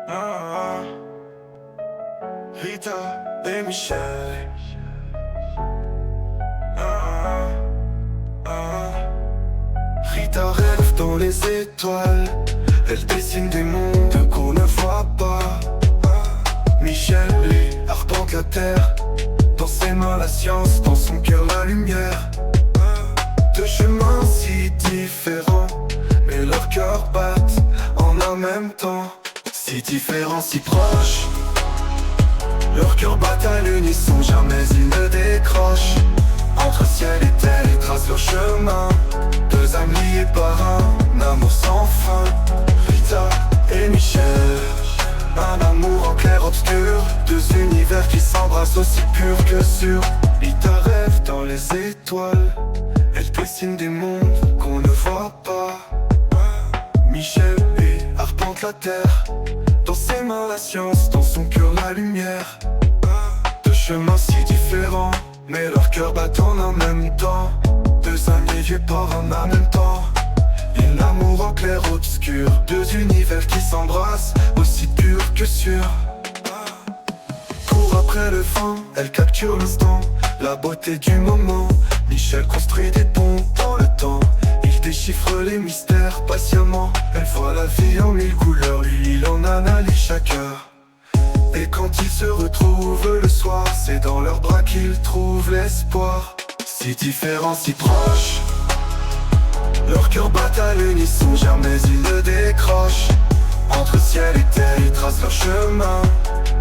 Ah, Rita et Michel. Ah, ah. Rita rêve dans les étoiles. Elle dessine des mondes qu'on ne voit pas. Michel, lui, arpente la terre. Dans ses mains la science, dans son cœur la lumière. Deux chemins si différents, mais leurs cœurs battent en un même temps. Si différents, si proches, leurs cœurs battent à l'unisson, jamais ils ne décrochent. Entre ciel et terre, ils tracent leur chemin. Deux âmes liées par un amour sans fin. Rita et Michel, un amour en clair-obscur. Deux univers qui s'embrassent aussi purs que sûrs. Rita rêve dans les étoiles. Elle dessine des mondes qu'on ne voit pas. Michel, lui, arpente la terre. Dans ses mains la science, dans son cœur la lumière. Deux chemins si différents, mais leurs cœurs battent en un même temps. Deux amis liés par un même temps. Et l'amour en clair-obscur. Deux univers qui s'embrassent, aussi purs que sûrs. Court après le vent, elle capture l'instant, la beauté du moment. Michel construit des ponts dans le temps. Il déchiffre les mystères patiemment. Elle voit la vie en mille couleurs, lui il en analyse chaque heure. Et quand ils se retrouvent le soir, c'est dans leurs bras qu'ils trouvent l'espoir. Si différents, si proches, leurs cœurs battent à l'unisson, jamais ils ne décrochent. Entre ciel et terre, ils tracent leur chemin.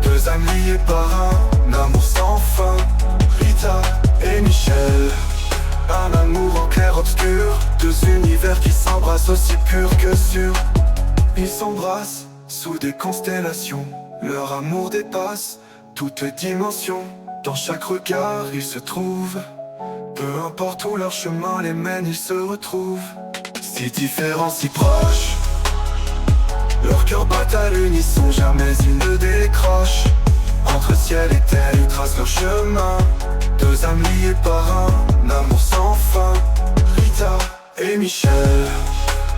Deux âmes liées par un amour sans fin. Rita et Michel, un amour en clair-obscur. Deux univers qui s'embrassent aussi purs que sûrs. Ils s'embrassent sous des constellations. Leur amour dépasse toutes les dimensions. Dans chaque regard ils se trouvent. Peu importe où leur chemin les mène, ils se retrouvent. Si différents, si proches, leurs cœurs battent à l'unisson, jamais ils ne décrochent. Entre ciel et terre, ils tracent leur chemin. Deux âmes liées par un amour sans fin. Rita et Michel,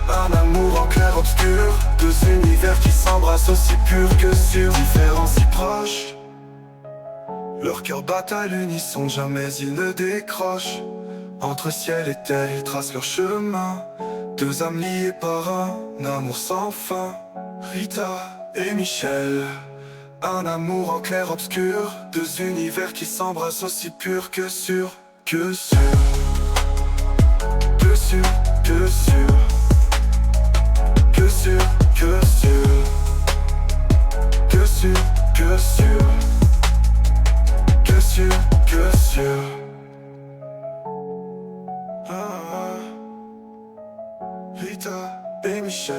un amour en clair-obscur. Deux univers qui s'embrassent aussi purs que sûrs. Différents, si proches, leurs cœurs battent à l'unisson, jamais ils ne décrochent. Entre ciel et terre, ils tracent leur chemin. Deux âmes liées par un amour sans fin. Rita et Michel, un amour en clair-obscur. Deux univers qui s'embrassent aussi purs que sûrs. Que sûrs. Que sûrs, que sûrs. Que sûrs, que sûrs. Que sûrs, que sûrs. Que sûr, que sûr. Rita et Michel.